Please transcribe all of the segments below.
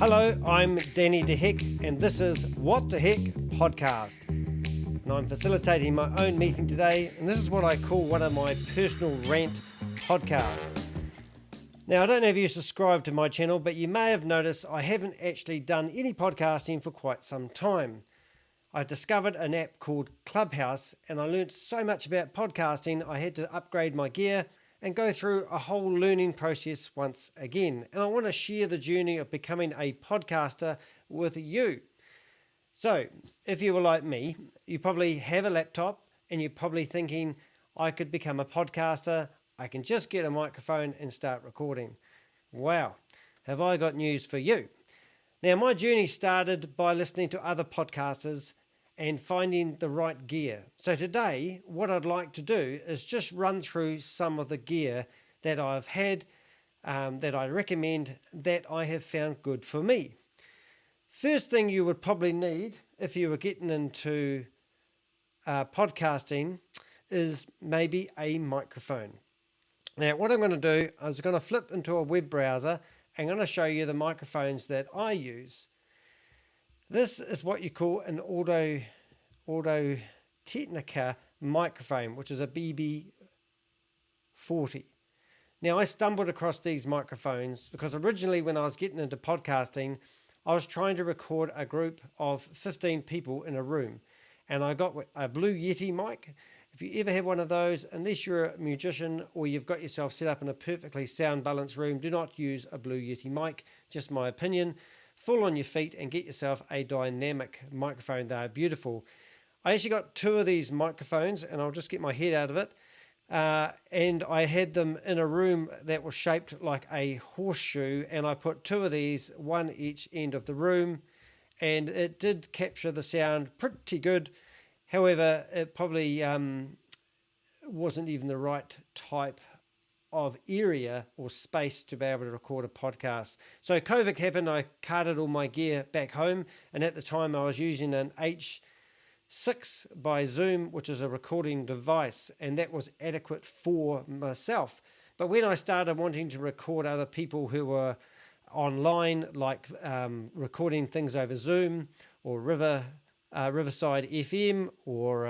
Hello, I'm Danny De Heck, and this is What the Heck Podcast. And I'm facilitating my own meeting today, and this is what I call one of my personal rant podcasts. Now, I don't know if you subscribe to my channel, but you may have noticed I haven't actually done any podcasting for quite some time. I discovered an app called Clubhouse, and I learned so much about podcasting, I had to upgrade my gear and go through a whole learning process once again. And I want to share the journey of becoming a podcaster with you. So, if you were like me, you probably have a laptop and you're probably thinking, I could become a podcaster, I can just get a microphone and start recording. Wow, have I got news for you. Now, my journey started by listening to other podcasters and finding the right gear. So today, what I'd like to do is just run through some of the gear that I've had, that I recommend, that I have found good for me. First thing you would probably need if you were getting into podcasting is maybe a microphone. Now, what I'm going to do is going to flip into a web browser and I'm going to show you the microphones that I use. This is what you call an Audio Technica microphone, which is a BB40. Now, I stumbled across these microphones because originally when I was getting into podcasting, I was trying to record a group of 15 people in a room. And I got a Blue Yeti mic. If you ever have one of those, unless you're a musician or you've got yourself set up in a perfectly sound balanced room, do not use a Blue Yeti mic, just my opinion. Fall on your feet and get yourself a dynamic microphone. They are beautiful. I actually got two of these microphones, and I'll just get my head out of it. And I had them in a room that was shaped like a horseshoe, and I put two of these, one each end of the room, and it did capture the sound pretty good. However, it probably wasn't even the right type of area or space to be able to record a podcast. So COVID happened, I carted all my gear back home, and at the time I was using an H6 by Zoom, which is a recording device, and that was adequate for myself. But when I started wanting to record other people who were online, like recording things over Zoom or Riverside FM or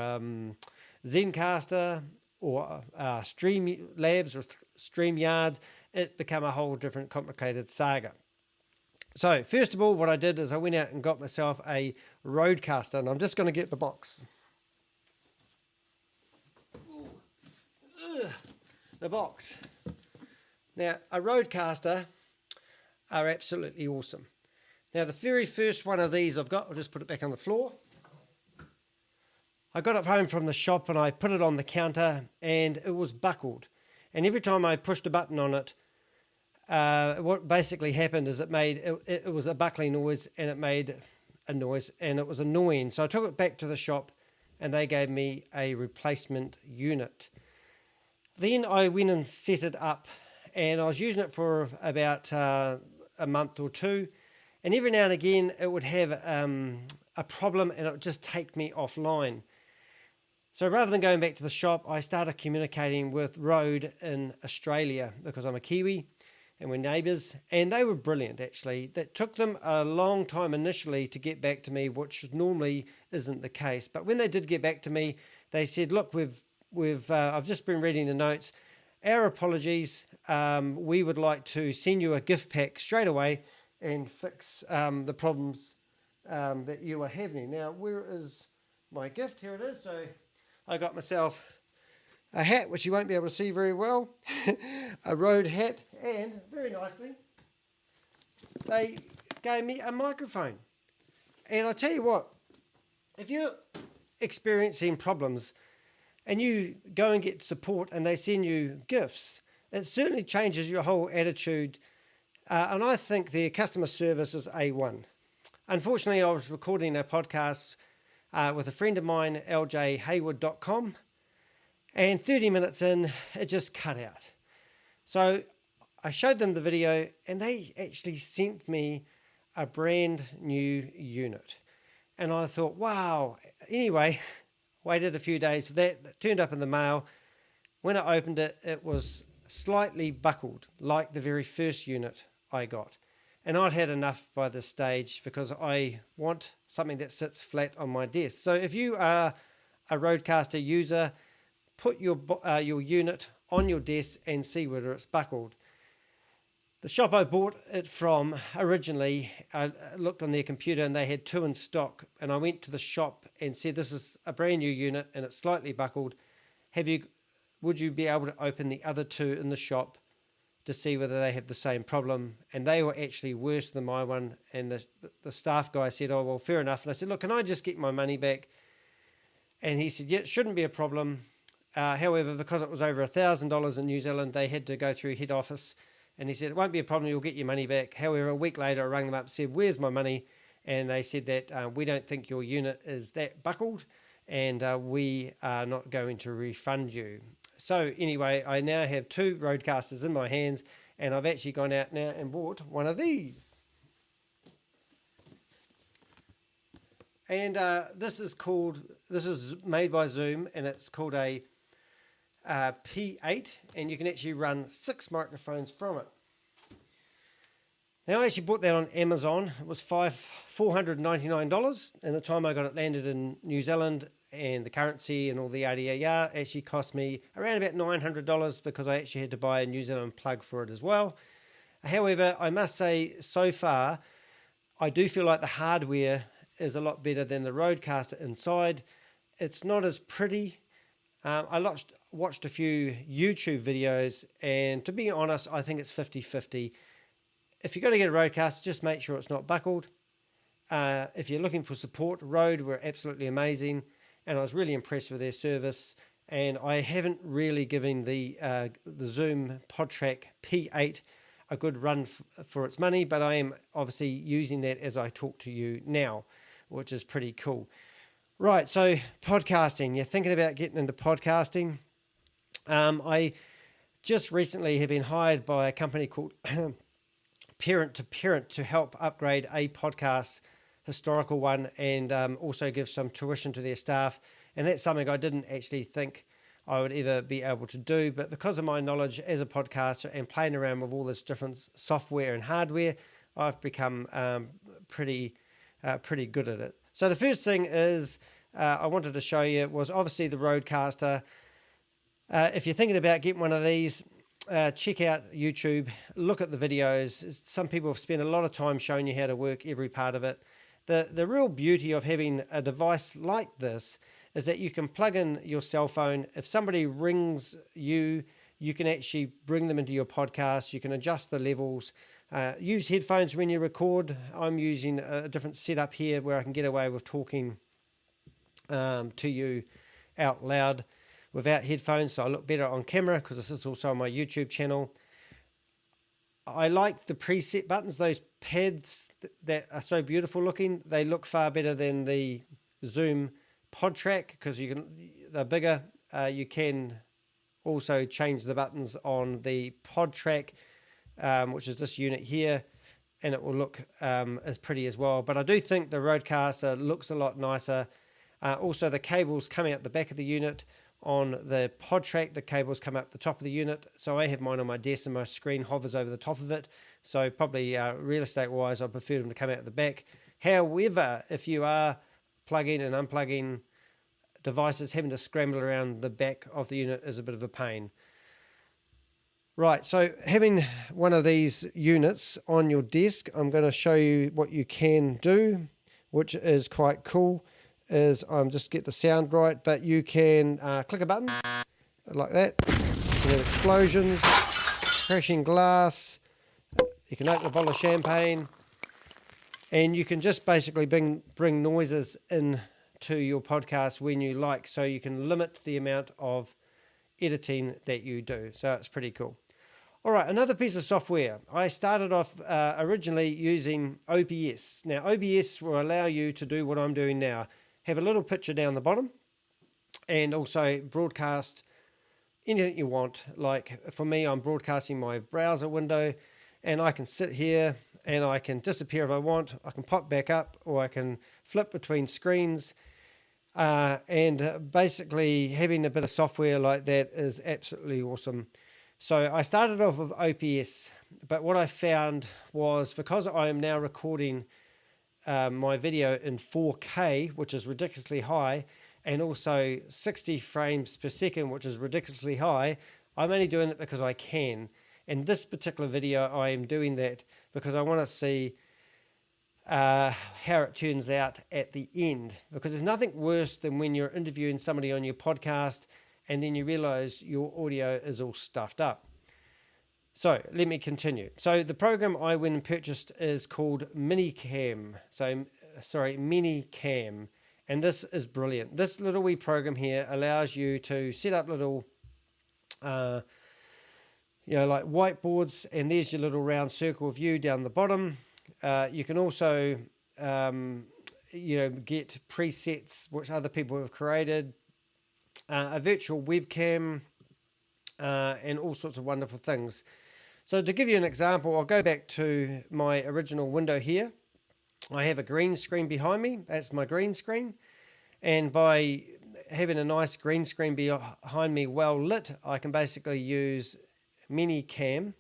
Zencastr or Streamlabs or StreamYard, it became a whole different complicated saga. So first of all, what I did is I went out and got myself a RØDECaster, and I'm just going to get the box. The box. Now, a RØDECaster are absolutely awesome. Now, the very first one of these I've got, I'll just put it back on the floor. I got it home from the shop and I put it on the counter and it was buckled. And every time I pushed a button on it, what basically happened is it was a buckling noise and it made a noise and it was annoying. So I took it back to the shop and they gave me a replacement unit. Then I went and set it up and I was using it for about a month or two. And every now and again it would have a problem and it would just take me offline. So rather than going back to the shop, I started communicating with Rode in Australia because I'm a Kiwi and we're neighbours, and they were brilliant actually. That took them a long time initially to get back to me, which normally isn't the case. But when they did get back to me, they said, look, I've just been reading the notes. Our apologies. We would like to send you a gift pack straight away and fix the problems that you are having. Now, where is my gift? Here it is. So I got myself a hat, which you won't be able to see very well, a Rode hat, and very nicely, they gave me a microphone. And I tell you what, if you're experiencing problems and you go and get support and they send you gifts, it certainly changes your whole attitude. And I think their customer service is A1. Unfortunately, I was recording a podcast with a friend of mine, ljhayward.com, and 30 minutes in, it just cut out. So I showed them the video and they actually sent me a brand new unit. And I thought, wow. Anyway, waited a few days for that. It turned up in the mail. When I opened it, it was slightly buckled like the very first unit I got. And I'd had enough by this stage because I want something that sits flat on my desk. So if you are a RØDECaster user, put your unit on your desk and see whether it's buckled. The shop I bought it from originally, I looked on their computer and they had 2 in stock, and I went to the shop and said, this is a brand new unit and it's slightly buckled. Would you be able to open the other 2 in the shop to see whether they have the same problem? And they were actually worse than my one. And the staff guy said, oh, well, fair enough. And I said, look, can I just get my money back? And he said, yeah, it shouldn't be a problem. However, because it was over $1,000 in New Zealand, they had to go through head office. And he said, it won't be a problem, you'll get your money back. However, a week later, I rang them up and said, where's my money? And they said that we don't think your unit is that buckled, and we are not going to refund you. So anyway, I now have 2 RØDECasters in my hands, and I've actually gone out now and bought one of these. And this is made by Zoom, and it's called a P8, and you can actually run 6 microphones from it. Now, I actually bought that on Amazon. It was $499, and the time I got it landed in New Zealand, and the currency and all the yada yada actually cost me around about $900 because I actually had to buy a New Zealand plug for it as well. However, I must say, so far, I do feel like the hardware is a lot better than the RØDECaster inside. It's not as pretty. I watched a few YouTube videos, and to be honest, I think it's 50-50. If you're going to get a RØDECaster, just make sure it's not buckled. If you're looking for support, Rode were absolutely amazing, and I was really impressed with their service. And I haven't really given the Zoom PodTrack P8 a good run for its money, but I am obviously using that as I talk to you now, which is pretty cool. Right, so podcasting. You're thinking about getting into podcasting. I just recently have been hired by a company called Parent to Parent to help upgrade a podcast, historical one, and also give some tuition to their staff. And that's something I didn't actually think I would ever be able to do. But because of my knowledge as a podcaster and playing around with all this different software and hardware, I've become pretty good at it. So the first thing is I wanted to show you was obviously the RØDECaster. If you're thinking about getting one of these, check out YouTube, look at the videos. Some people have spent a lot of time showing you how to work every part of it. The real beauty of having a device like this is that you can plug in your cell phone. If somebody rings you, you can actually bring them into your podcast. You can adjust the levels. Use headphones when you record. I'm using a different setup here where I can get away with talking to you out loud without headphones, so I look better on camera because this is also on my YouTube channel. I like the preset buttons, those pads that are so beautiful looking. They look far better than the Zoom PodTrack because they're bigger. You can also change the buttons on the PodTrack, which is this unit here, and it will look as pretty as well. But I do think the RØDECaster looks a lot nicer. Also, the cables come out the back of the unit. On the PodTrack, the cables come up the top of the unit. So I have mine on my desk and my screen hovers over the top of it. So probably real estate wise, I prefer them to come out the back. However, if you are plugging and unplugging devices, having to scramble around the back of the unit is a bit of a pain. Right, so having one of these units on your desk, I'm going to show you what you can do, which is quite cool. Is just get the sound right, but you can click a button like that. You can have explosions, crashing glass. You can open a bottle of champagne, and you can just basically bring noises into your podcast when you like, so you can limit the amount of editing that you do. So it's pretty cool. All right, another piece of software. I started off originally using OBS. Now, OBS will allow you to do what I'm doing now. Have a little picture down the bottom and also broadcast anything you want. Like for me, I'm broadcasting my browser window, and I can sit here and I can disappear if I want. I can pop back up, or I can flip between screens. And basically having a bit of software like that is absolutely awesome. So I started off with OBS, But what I found was, because I am now recording my video in 4K, which is ridiculously high, and also 60 frames per second, which is ridiculously high, I'm only doing it because I can. In this particular video, I am doing that because I want to see how it turns out at the end, because there's nothing worse than when you're interviewing somebody on your podcast and then you realize your audio is all stuffed up. So let me continue. So the program I went and purchased is called Minicam. Minicam. And this is brilliant. This little wee program here allows you to set up little, like whiteboards, and there's your little round circle view down the bottom. You can also, get presets which other people have created, a virtual webcam, and all sorts of wonderful things. So to give you an example, I'll go back to my original window here. I have a green screen behind me. That's my green screen. And by having a nice green screen behind me well lit, I can basically use Minicam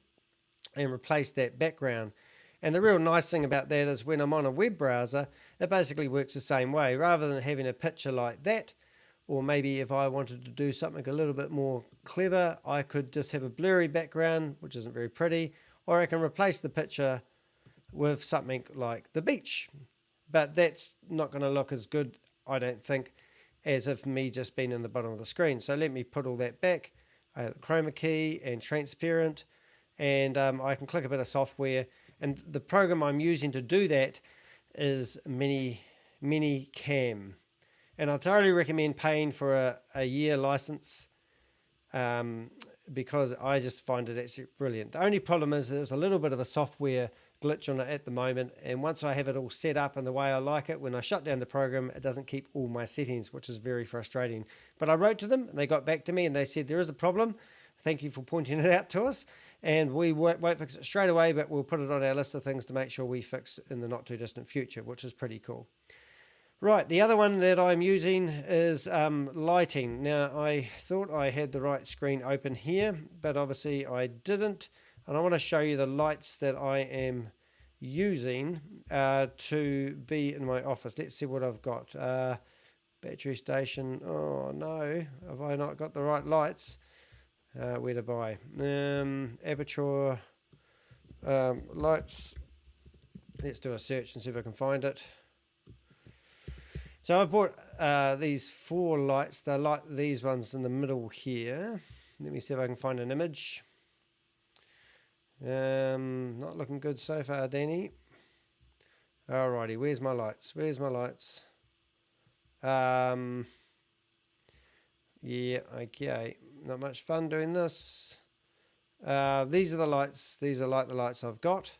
and replace that background. And the real nice thing about that is when I'm on a web browser, it basically works the same way. Rather than having a picture like that, or maybe if I wanted to do something a little bit more clever, I could just have a blurry background, which isn't very pretty, or I can replace the picture with something like the beach. But that's not going to look as good, I don't think, as if me just being in the bottom of the screen. So let me put all that back. I have the chroma key and transparent, and I can click a bit of software. And the program I'm using to do that is Minicam. And I thoroughly recommend paying for a year license, because I just find it absolutely brilliant. The only problem is there's a little bit of a software glitch on it at the moment, and once I have it all set up in the way I like it, when I shut down the program, it doesn't keep all my settings, which is very frustrating. But I wrote to them, and they got back to me, and they said, there is a problem. Thank you for pointing it out to us, and we won't fix it straight away, but we'll put it on our list of things to make sure we fix in the not too distant future, which is pretty cool. Right, the other one that I'm using is lighting. Now, I thought I had the right screen open here, but obviously I didn't. And I want to show you the lights that I am using to be in my office. Let's see what I've got. Battery station. Oh, no. Have I not got the right lights? Where to buy? Aperture lights. Let's do a search and see if I can find it. So I bought these 4 lights. They're like these ones in the middle here. Let me see if I can find an image. Not looking good so far, Danny. Alrighty, where's my lights? Yeah, okay. Not much fun doing this. These are the lights. These are like the lights I've got.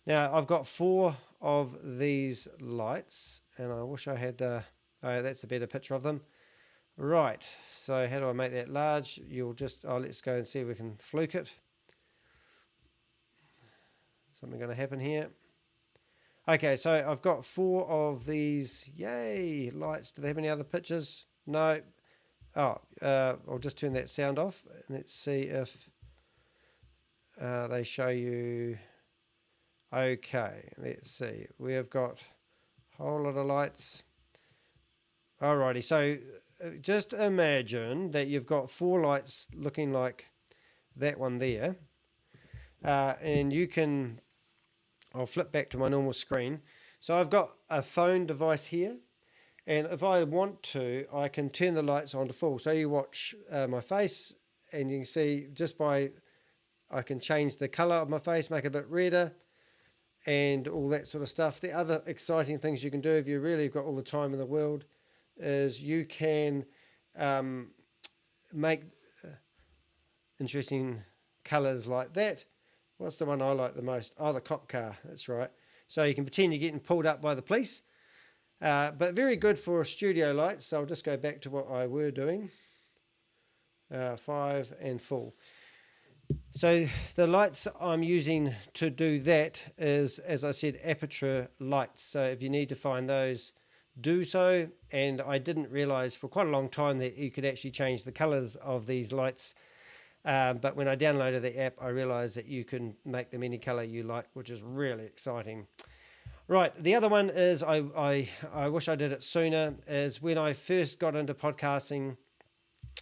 Now, I've got 4 of these lights, and I wish I had, that's a better picture of them. Right, so how do I make that large? Let's go and see if we can fluke it. Something going to happen here. Okay, so I've got 4 of these, yay, lights. Do they have any other pictures? No. Oh, I'll just turn that sound off. Let's see if they show you. Okay, let's see. We have got a whole lot of lights. Alrighty, so just imagine that you've got 4 lights looking like that one there. And you can, I'll flip back to my normal screen. So I've got a phone device here. And if I want to, I can turn the lights on to full. So you watch my face, and you can see I can change the color of my face, make it a bit redder, and all that sort of stuff. The other exciting things you can do, if you really got all the time in the world, is you can make interesting colors like that. What's the one I like the most? Oh, the cop car, that's right. So you can pretend you're getting pulled up by the police. But very good for studio lights. So I'll just go back to what I were doing. 5 and full. So the lights I'm using to do that is, as I said, aperture lights. So if you need to find those, do so. And I didn't realize for quite a long time that you could actually change the colors of these lights But when I downloaded the app, I realized that you can make them any color you like, which is really exciting. Right, the other one is, I wish I did it sooner, is when I first got into podcasting,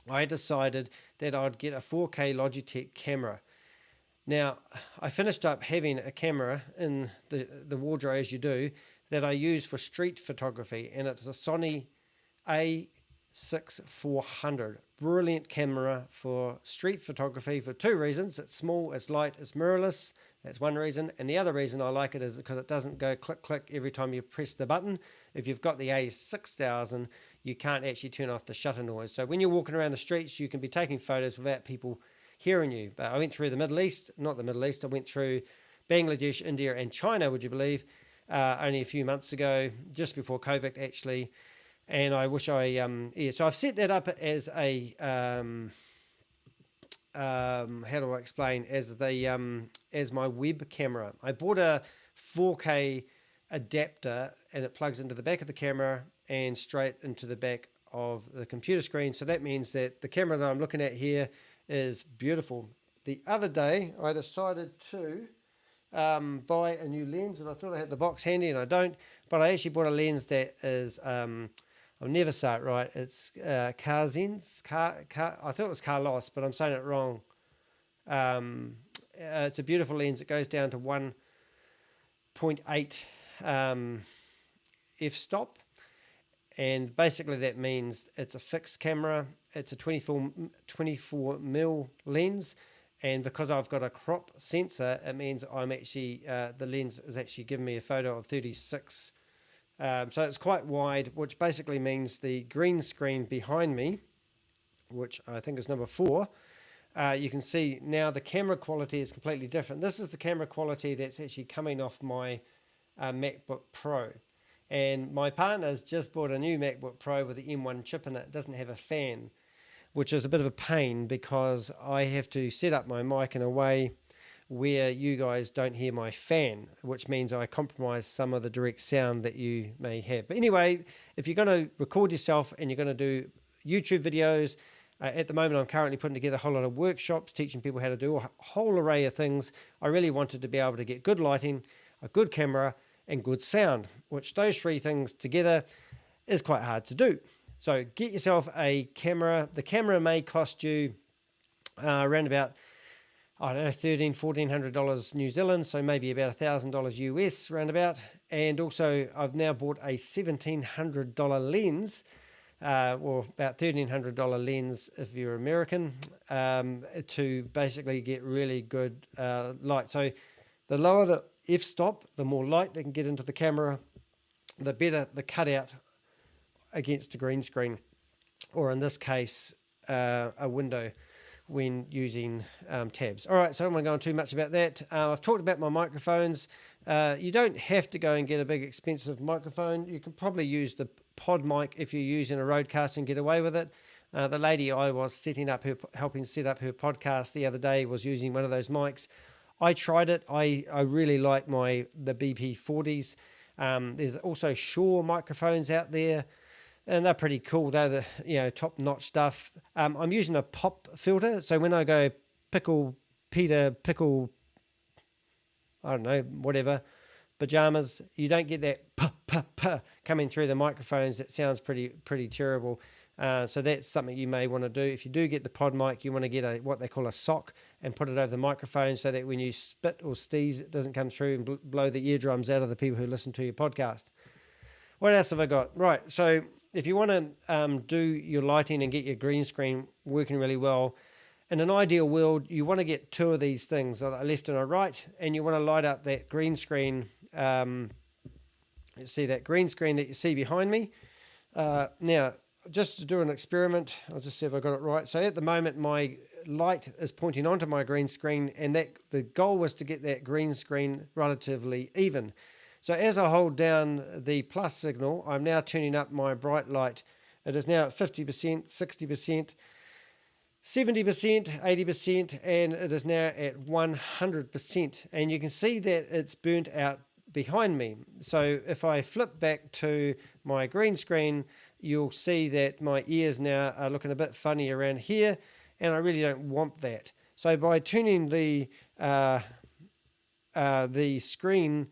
I decided that I'd get a 4K Logitech camera. Now, I finished up having a camera in the wardrobe, as you do, that I use for street photography, and it's a Sony A6400. Brilliant camera for street photography for two reasons. It's small, it's light, it's mirrorless. That's one reason. And the other reason I like it is because it doesn't go click, click every time you press the button. If you've got the A6000, you can't actually turn off the shutter noise. So when you're walking around the streets, you can be taking photos without people hearing you. But I went through the Middle East, not the Middle East, I went through Bangladesh, India, and China, would you believe, only a few months ago, just before COVID, actually. And I wish so I've set that up as a, how do I explain, as my web camera. I bought a 4K adapter, and it plugs into the back of the camera and straight into the back of the computer screen. So that means that the camera that I'm looking at here is beautiful. The other day, I decided to buy a new lens, and I thought I had the box handy, and I don't. But I actually bought a lens that is, I'll never say it right. It's Carzens. I thought it was Carlos, but I'm saying it wrong. It's a beautiful lens. It goes down to 1.8 f-stop. And basically that means it's a fixed camera. It's a 24 mil lens. And because I've got a crop sensor, it means I'm actually, the lens is actually giving me a photo of 36. So it's quite wide, which basically means the green screen behind me, which I think is number 4, you can see now the camera quality is completely different. This is the camera quality that's actually coming off my MacBook Pro. And my partner's just bought a new MacBook Pro with the M1 chip in it. It doesn't have a fan, which is a bit of a pain because I have to set up my mic in a way where you guys don't hear my fan, which means I compromise some of the direct sound that you may have. But anyway, if you're going to record yourself and you're going to do YouTube videos, at the moment I'm currently putting together a whole lot of workshops teaching people how to do a whole array of things. I really wanted to be able to get good lighting, a good camera, and good sound, which those three things together is quite hard to do. So get yourself a camera. The camera may cost you around about, I don't know, $1,400 New Zealand, so maybe about $1,000 US roundabout. And also I've now bought a $1,700 lens, or about $1,300 lens if you're American, to basically get really good light. So the lower the f-stop, the more light they can get into the camera, the better the cutout against a green screen, or in this case, a window when using tabs. All right, so I don't want to go on too much about that. I've talked about my microphones. You don't have to go and get a big expensive microphone. You can probably use the pod mic if you're using a RØDECaster and get away with it. The lady I was helping set up her podcast the other day was using one of those mics. I tried it. I really like the BP40s. There's also Shure microphones out there, and they're pretty cool. They're the top-notch stuff. I'm using a pop filter, so when I go pickle, I don't know, whatever, pajamas, you don't get that puh coming through the microphones. That sounds pretty terrible. So that's something you may want to do. If you do get the pod mic, you want to get what they call a sock and put it over the microphone so that when you spit or sneeze, it doesn't come through and blow the eardrums out of the people who listen to your podcast. What else have I got? Right, so if you want to do your lighting and get your green screen working really well, in an ideal world, you want to get two of these things, a left and a right, and you want to light up that green screen. You see that green screen that you see behind me? Now, just to do an experiment, I'll just see if I got it right. So at the moment, my light is pointing onto my green screen, and the goal was to get that green screen relatively even. So as I hold down the plus signal, I'm now turning up my bright light. It is now at 50%, 60%, 70%, 80%, and it is now at 100%. And you can see that it's burnt out behind me. So if I flip back to my green screen, you'll see that my ears now are looking a bit funny around here, and I really don't want that. So by turning the screen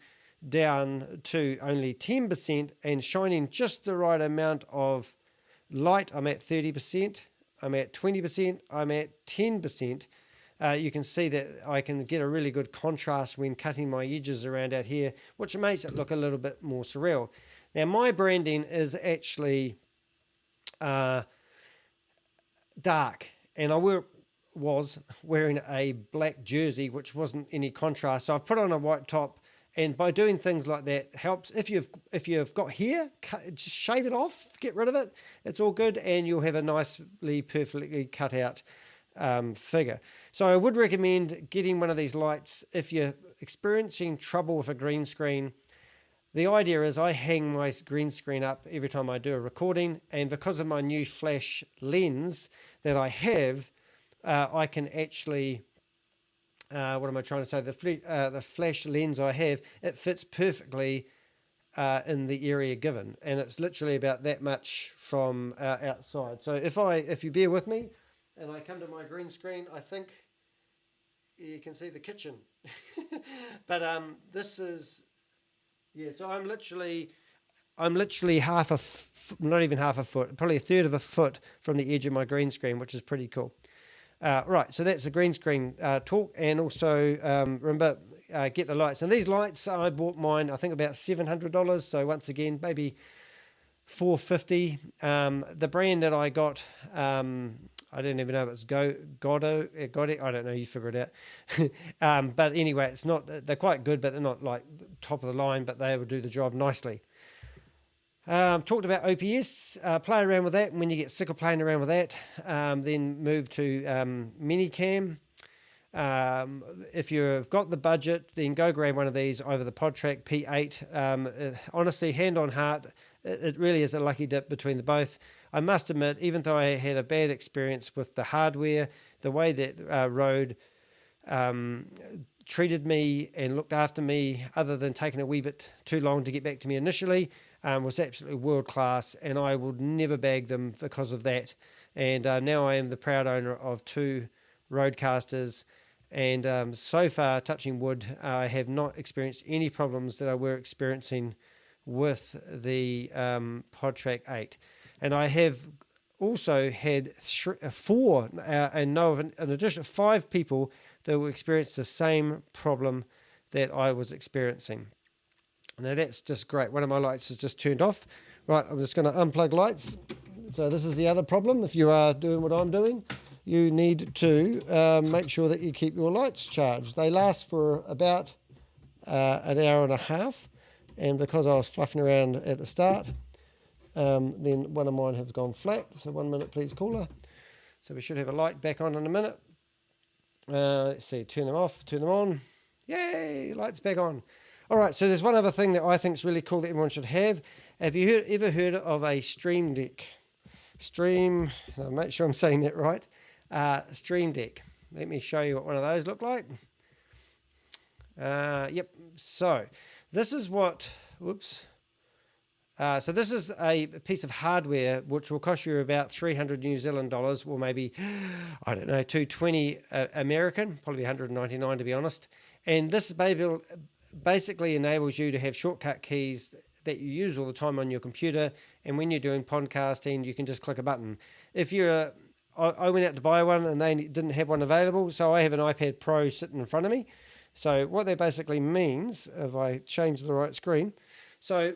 down to only 10% and shining just the right amount of light, I'm at 30%, I'm at 20%, I'm at 10%. You can see that I can get a really good contrast when cutting my edges around out here, which makes it look a little bit more surreal. Now, my branding is actually dark, and I was wearing a black jersey, which wasn't any contrast. So I've put on a white top, and by doing things like that helps. If you've got hair, just shave it off, get rid of it. It's all good, and you'll have a nicely, perfectly cut out figure. So I would recommend getting one of these lights if you're experiencing trouble with a green screen. The idea is I hang my green screen up every time I do a recording, and because of my new flash lens that I have, I can actually, what am I trying to say? The flash lens I have, it fits perfectly in the area given, and it's literally about that much from outside. So if you bear with me, and I come to my green screen, I think you can see the kitchen. But this is, yeah, so I'm literally half not even half a foot, probably a third of a foot from the edge of my green screen, which is pretty cool. Right, so that's the green screen talk, and also remember, get the lights. And these lights, I bought mine, I think about $700, so once again, maybe $450. The brand that I got, I don't even know if it's Godo, I don't know, you figure it out. But anyway, it's not, they're quite good, but they're not like top of the line, but they will do the job nicely. Talked about OPS, play around with that, and when you get sick of playing around with that, then move to Minicam. If you've got the budget, then go grab one of these over the PodTrack P8. Honestly, hand on heart, it really is a lucky dip between the both. I must admit, even though I had a bad experience with the hardware, the way that Rode treated me and looked after me, other than taking a wee bit too long to get back to me initially, was absolutely world class, and I would never bag them because of that. And now I am the proud owner of 2 RØDECasters, and so far, touching wood, I have not experienced any problems that I were experiencing with the PodTrack 8. And I have also had 4 and know of an additional 5 people that will experience the same problem that I was experiencing. Now that's just great. One of my lights is just turned off. Right, I'm just going to unplug lights. So this is the other problem. If you are doing what I'm doing, you need to make sure that you keep your lights charged. They last for about an hour and a half. And because I was fluffing around at the start, then one of mine has gone flat. So 1 minute, please, caller. So we should have a light back on in a minute. Let's see, turn them off, turn them on. Yay, lights back on. All right, so there's one other thing that I think is really cool that everyone should have. Have you ever heard of a Stream Deck? I'll make sure I'm saying that right. Stream Deck. Let me show you what one of those look like. Yep, so this is what, so this is a piece of hardware which will cost you about 300 New Zealand dollars, or maybe, I don't know, 220 American, probably 199 to be honest. And this basically enables you to have shortcut keys that you use all the time on your computer, and when you're doing podcasting, you can just click a button. I went out to buy one and they didn't have one available, so I have an iPad Pro sitting in front of me. So what that basically means, if I change the right screen, so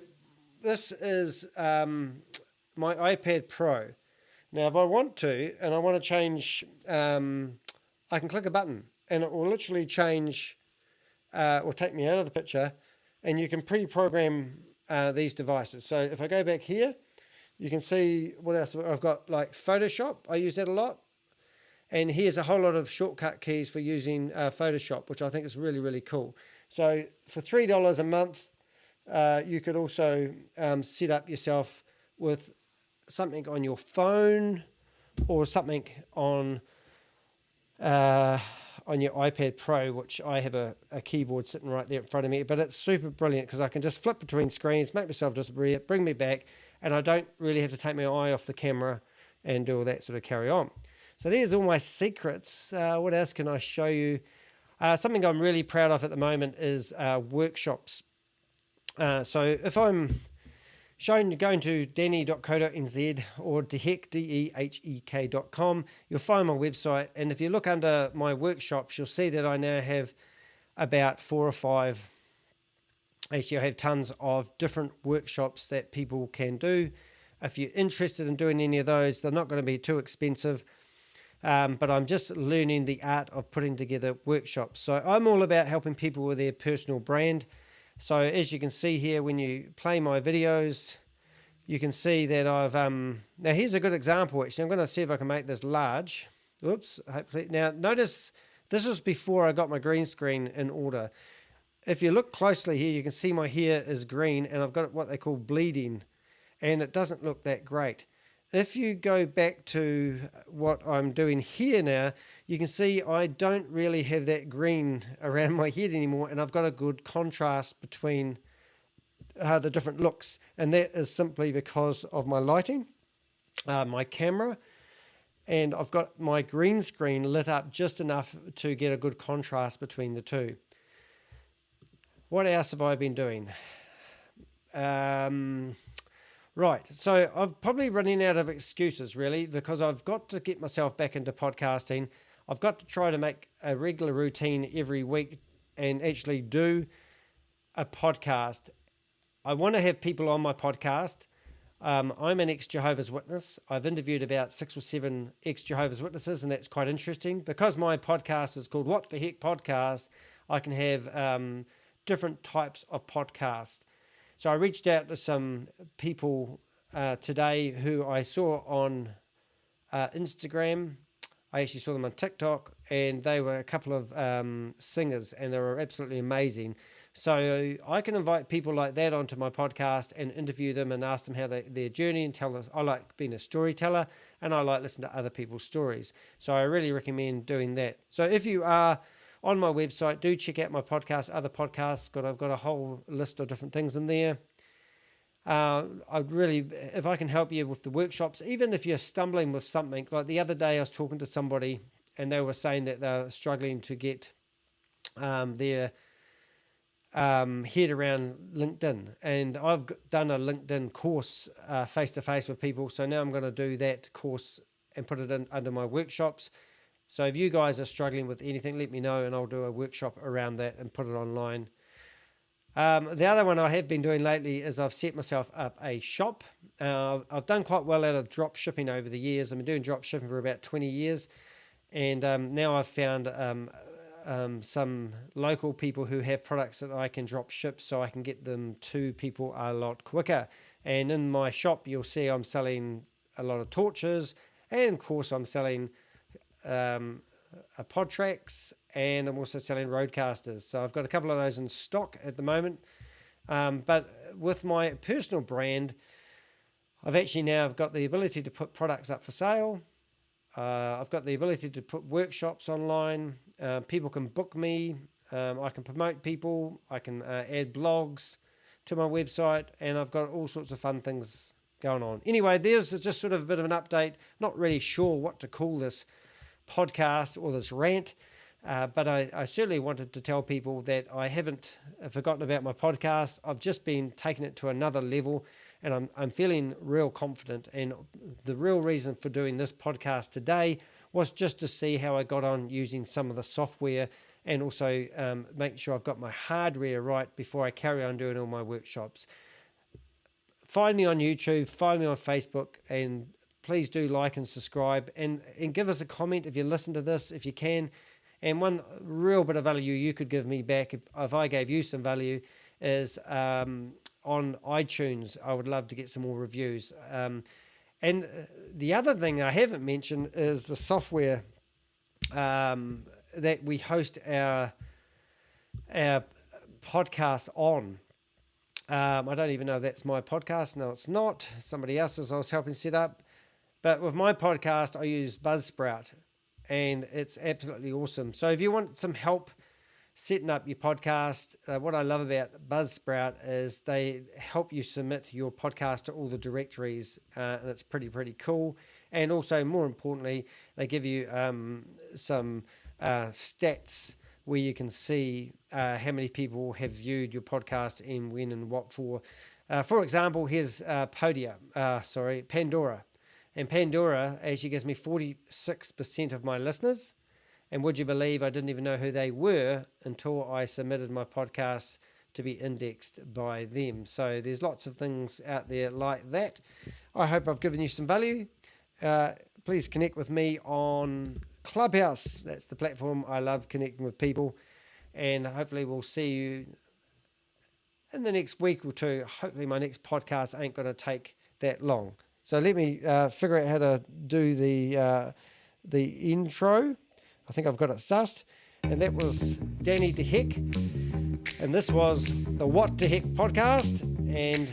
this is my iPad Pro. Now, if I want to, and I want to change, I can click a button, and it will literally change, or take me out of the picture, and you can pre-program these devices. So if I go back here, you can see what else I've got, like Photoshop. I use that a lot. And here's a whole lot of shortcut keys for using Photoshop, which I think is really, really cool. So for $3 a month, you could also set up yourself with something on your phone or something on your iPad Pro, which I have a keyboard sitting right there in front of me. But it's super brilliant because I can just flip between screens, make myself disappear, bring me back, and I don't really have to take my eye off the camera and do all that sort of carry on. So there's all my secrets. What else can I show you? Something I'm really proud of at the moment is workshops. So if I'm going to denny.co.nz or dehek.com, you'll find my website. And if you look under my workshops, you'll see that I now have about 4 or 5. Actually, I have tons of different workshops that people can do. If you're interested in doing any of those, they're not going to be too expensive. But I'm just learning the art of putting together workshops. So I'm all about helping people with their personal brand. So as you can see here, when you play my videos, you can see that I've... now here's a good example, actually. I'm going to see if I can make this large. Oops, hopefully. Now notice this was before I got my green screen in order. If you look closely here, you can see my hair is green and I've got what they call bleeding, and it doesn't look that great. If you go back to what I'm doing here now, you can see I don't really have that green around my head anymore, and I've got a good contrast between the different looks, and that is simply because of my lighting, my camera, and I've got my green screen lit up just enough to get a good contrast between the two. What else have I been doing? Right, so I'm probably running out of excuses, really, because I've got to get myself back into podcasting. I've got to try to make a regular routine every week and actually do a podcast. I want to have people on my podcast. I'm an ex-Jehovah's Witness. I've interviewed about 6 or 7 ex-Jehovah's Witnesses, and that's quite interesting. Because my podcast is called What the Heck Podcast, I can have different types of podcasts. So I reached out to some people today who I saw on Instagram. I actually saw them on TikTok, and they were a couple of singers, and they were absolutely amazing. So I can invite people like that onto my podcast and interview them and ask them how their journey, and tell us. I like being a storyteller, and I like listening to other people's stories. So I really recommend doing that. So if you are on my website, do check out my podcast, other podcasts. I've got a whole list of different things in there. I'd really, if I can help you with the workshops, even if you're stumbling with something, like the other day I was talking to somebody and they were saying that they're struggling to get their head around LinkedIn. And I've done a LinkedIn course face-to-face with people. So now I'm going to do that course and put it in under my workshops. So if you guys are struggling with anything, let me know and I'll do a workshop around that and put it online. The other one I have been doing lately is I've set myself up a shop. I've done quite well out of drop shipping over the years. I've been doing drop shipping for about 20 years. And now I've found some local people who have products that I can drop ship so I can get them to people a lot quicker. And in my shop, you'll see I'm selling a lot of torches. And of course, I'm selling pod tracks, and I'm also selling RØDECasters. So I've got a couple of those in stock at the moment. But with my personal brand, I've actually now got the ability to put products up for sale. I've got the ability to put workshops online. People can book me. I can promote people. I can add blogs to my website, and I've got all sorts of fun things going on. Anyway, there's just sort of a bit of an update. Not really sure what to call this podcast or this rant, but I certainly wanted to tell people that I haven't forgotten about my podcast. I've just been taking it to another level, and I'm feeling real confident. And the real reason for doing this podcast today was just to see how I got on using some of the software, and also make sure I've got my hardware right before I carry on doing all my workshops. Find me on YouTube, find me on Facebook, and please do like and subscribe, and give us a comment if you listen to this, if you can. And one real bit of value you could give me back, if I gave you some value, is on iTunes. I would love to get some more reviews. And the other thing I haven't mentioned is the software that we host our podcast on. I don't even know if that's my podcast. No, it's not. Somebody else's I was helping set up. But with my podcast, I use Buzzsprout, and it's absolutely awesome. So if you want some help setting up your podcast, what I love about Buzzsprout is they help you submit your podcast to all the directories, and it's pretty cool. And also, more importantly, they give you some stats where you can see how many people have viewed your podcast and when and what for. For example, here's Pandora. And Pandora actually gives me 46% of my listeners. And would you believe I didn't even know who they were until I submitted my podcast to be indexed by them. So there's lots of things out there like that. I hope I've given you some value. Please connect with me on Clubhouse. That's the platform I love connecting with people. And hopefully we'll see you in the next week or two. Hopefully my next podcast ain't going to take that long. So let me figure out how to do the intro. I think I've got it sussed. And that was Danny De Heck. And this was the What the Heck podcast. And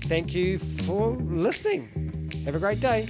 thank you for listening. Have a great day.